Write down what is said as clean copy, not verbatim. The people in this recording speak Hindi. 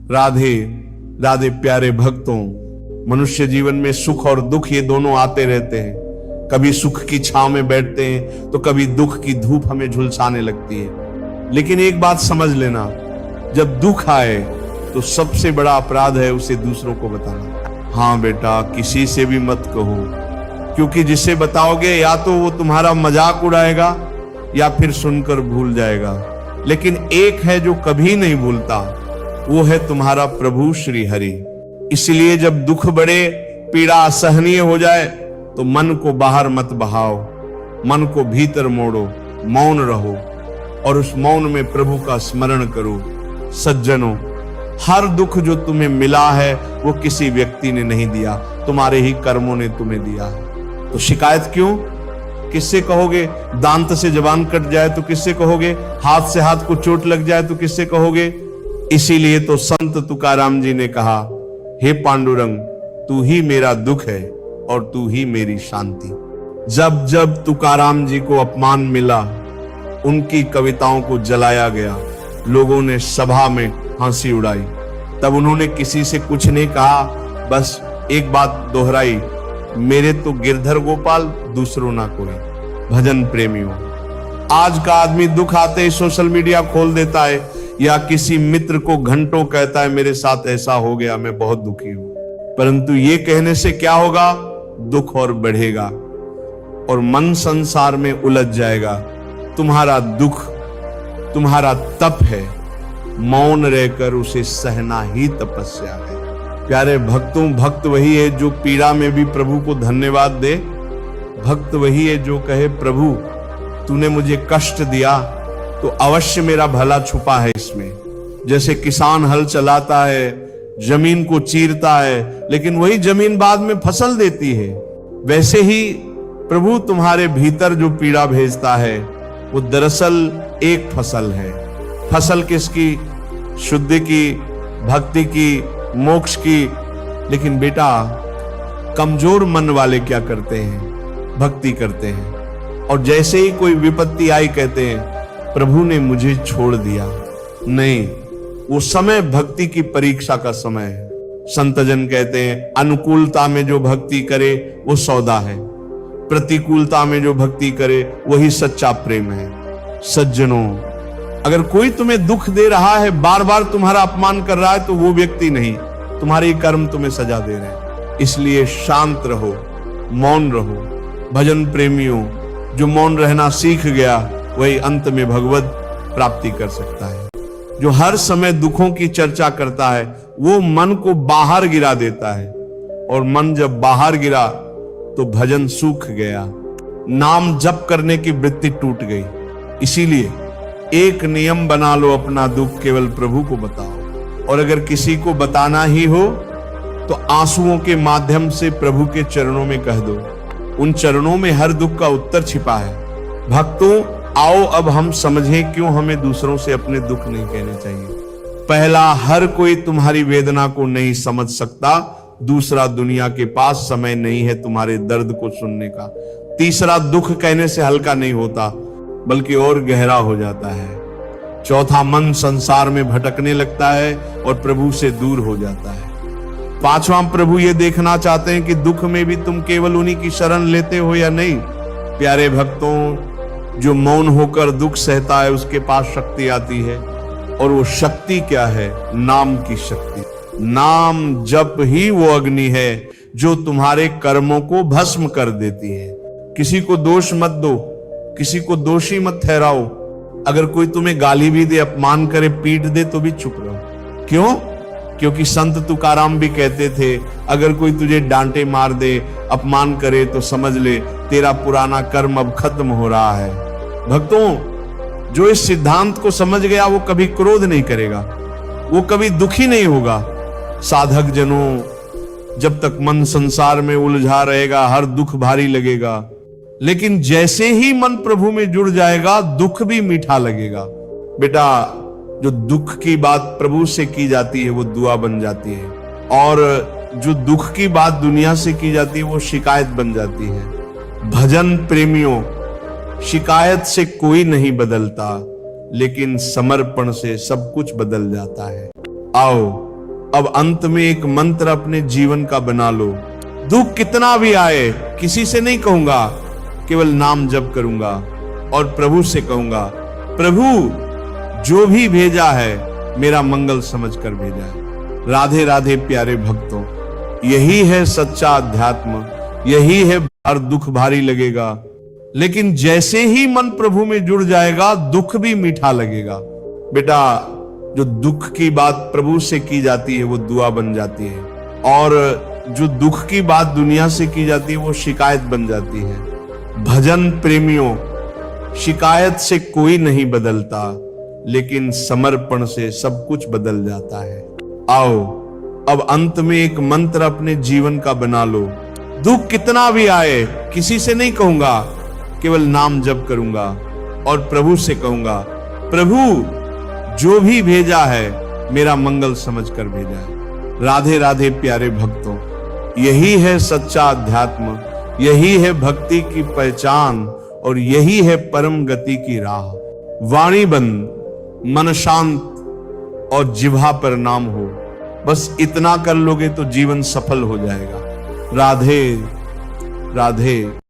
राधे राधे प्यारे भक्तों, मनुष्य जीवन में सुख और दुख ये दोनों आते रहते हैं। कभी सुख की छांव में बैठते हैं तो कभी दुख की धूप हमें झुलसाने लगती है। लेकिन एक बात समझ लेना, जब दुख आए तो सबसे बड़ा अपराध है उसे दूसरों को बताना। हाँ बेटा, किसी से भी मत कहो, क्योंकि जिसे बताओगे या तो वो तुम्हारा मजाक उड़ाएगा या फिर सुनकर भूल जाएगा। लेकिन एक है जो कभी नहीं भूलता, वो है तुम्हारा प्रभु श्री हरि। इसलिए जब दुख बढ़े, पीड़ा असहनीय हो जाए तो मन को बाहर मत बहाओ, मन को भीतर मोड़ो, मौन रहो और उस मौन में प्रभु का स्मरण करो। सज्जनों, हर दुख जो तुम्हें मिला है वो किसी व्यक्ति ने नहीं दिया, तुम्हारे ही कर्मों ने तुम्हें दिया है। तो शिकायत क्यों? किससे कहोगे? दांत से जबान कट जाए तो किससे कहोगे? हाथ से हाथ को चोट लग जाए तो किससे कहोगे? इसीलिए तो संत तुकाराम जी ने कहा, हे पांडुरंग, तू ही मेरा दुख है और तू ही मेरी शांति। जब जब तुकाराम जी को अपमान मिला, उनकी कविताओं को जलाया गया, लोगों ने सभा में हंसी उड़ाई, तब उन्होंने किसी से कुछ नहीं कहा, बस एक बात दोहराई, मेरे तो गिरधर गोपाल, दूसरों ना कोई। भजन प्रेमियों, आज का आदमी दुख आते ही सोशल मीडिया खोल देता है या किसी मित्र को घंटों कहता है मेरे साथ ऐसा हो गया, मैं बहुत दुखी हूं। परंतु ये कहने से क्या होगा? दुख और बढ़ेगा और मन संसार में उलझ जाएगा। तुम्हारा दुख तुम्हारा तप है, मौन रहकर उसे सहना ही तपस्या है। प्यारे भक्तों, भक्त वही है जो पीड़ा में भी प्रभु को धन्यवाद दे। भक्त वही है जो कहे, प्रभु तूने मुझे कष्ट दिया तो अवश्य मेरा भला छुपा है इसमें। जैसे किसान हल चलाता है, जमीन को चीरता है, लेकिन वही जमीन बाद में फसल देती है, वैसे ही प्रभु तुम्हारे भीतर जो पीड़ा भेजता है वो दरअसल एक फसल है। फसल किसकी? शुद्धि की, भक्ति की, मोक्ष की। लेकिन बेटा, कमजोर मन वाले क्या करते हैं? भक्ति करते हैं और जैसे ही कोई विपत्ति आई कहते हैं प्रभु ने मुझे छोड़ दिया। नहीं, वो समय भक्ति की परीक्षा का समय है। संतजन कहते हैं, अनुकूलता में जो भक्ति करे वो सौदा है, प्रतिकूलता में जो भक्ति करे वही सच्चा प्रेम है। सज्जनों, अगर कोई तुम्हें दुख दे रहा है, बार बार तुम्हारा अपमान कर रहा है, तो वो व्यक्ति नहीं, तुम्हारे कर्म तुम्हें सजा दे रहे हैं। इसलिए शांत रहो, मौन रहो। भजन प्रेमियों, जो मौन रहना सीख गया वही अंत में भगवत प्राप्ति कर सकता है। जो हर समय दुखों की चर्चा करता है वो मन को बाहर गिरा देता है, और मन जब बाहर गिरा तो भजन सूख गया, नाम जप करने की वृत्ति टूट गई। इसीलिए एक नियम बना लो, अपना दुख केवल प्रभु को बताओ, और अगर किसी को बताना ही हो तो आंसुओं के माध्यम से प्रभु के चरणों में कह दो। उन चरणों में हर दुख का उत्तर छिपा है। भक्तों, आओ अब हम समझें क्यों हमें दूसरों से अपने दुख नहीं कहने चाहिए। पहला, हर कोई तुम्हारी वेदना को नहीं समझ सकता। दूसरा, दुनिया के पास समय नहीं है तुम्हारे दर्द को सुनने का। तीसरा, दुख कहने से हल्का नहीं होता बल्कि और गहरा हो जाता है। चौथा, मन संसार में भटकने लगता है और प्रभु से दूर हो जाता है। पांचवा, प्रभु ये देखना चाहते हैं कि दुख में भी तुम केवल उन्हीं की शरण लेते हो या नहीं। प्यारे भक्तों, जो मौन होकर दुख सहता है उसके पास शक्ति आती है, और वो शक्ति क्या है? नाम की शक्ति। नाम जप ही वो अग्नि है जो तुम्हारे कर्मों को भस्म कर देती है। किसी को दोष मत दो, किसी को दोषी मत ठहराओ। अगर कोई तुम्हें गाली भी दे, अपमान करे, पीट दे तो भी चुप रहो। क्यों? क्योंकि संत तुकाराम भी कहते थे, अगर कोई तुझे डांटे, मार दे, अपमान करे तो समझ ले तेरा पुराना कर्म अब खत्म हो रहा है। भक्तों, जो इस सिद्धांत को समझ गया वो कभी क्रोध नहीं करेगा, वो कभी दुखी नहीं होगा। साधक जनों, जब तक मन संसार में उलझा रहेगा हर दुख भारी लगेगा, लेकिन जैसे ही मन प्रभु में जुड़ जाएगा दुख भी मीठा लगेगा। बेटा, जो दुख की बात प्रभु से की जाती है वो दुआ बन जाती है, और जो दुख की बात दुनिया से की जाती है वो शिकायत बन जाती है। भजन प्रेमियों, शिकायत से कोई नहीं बदलता, लेकिन समर्पण से सब कुछ बदल जाता है। आओ अब अंत में एक मंत्र अपने जीवन का बना लो। दुख कितना भी आए किसी से नहीं कहूंगा, केवल नाम जप करूंगा और प्रभु से कहूंगा, प्रभु जो भी भेजा है मेरा मंगल समझकर भेजा है। राधे राधे प्यारे भक्तों, यही है सच्चा अध्यात्म, यही है। हर दुख भारी लगेगा, लेकिन जैसे ही मन प्रभु में जुड़ जाएगा दुख भी मीठा लगेगा। बेटा, जो दुख की बात प्रभु से की जाती है वो दुआ बन जाती है, और जो दुख की बात दुनिया से की जाती है वो शिकायत बन जाती है। भजन प्रेमियों, शिकायत से कोई नहीं बदलता, लेकिन समर्पण से सब कुछ बदल जाता है। आओ अब अंत में एक मंत्र अपने जीवन का बना लो। दुख कितना भी आए किसी से नहीं कहूंगा, केवल नाम जप करूंगा और प्रभु से कहूंगा, प्रभु जो भी भेजा है मेरा मंगल समझकर भेजा है। राधे राधे प्यारे भक्तों, यही है सच्चा अध्यात्म, यही है भक्ति की पहचान, और यही है परम गति की राह। वाणी बंद, मन शांत और जिह्वा पर नाम हो, बस इतना कर लोगे तो जीवन सफल हो जाएगा। राधे राधे।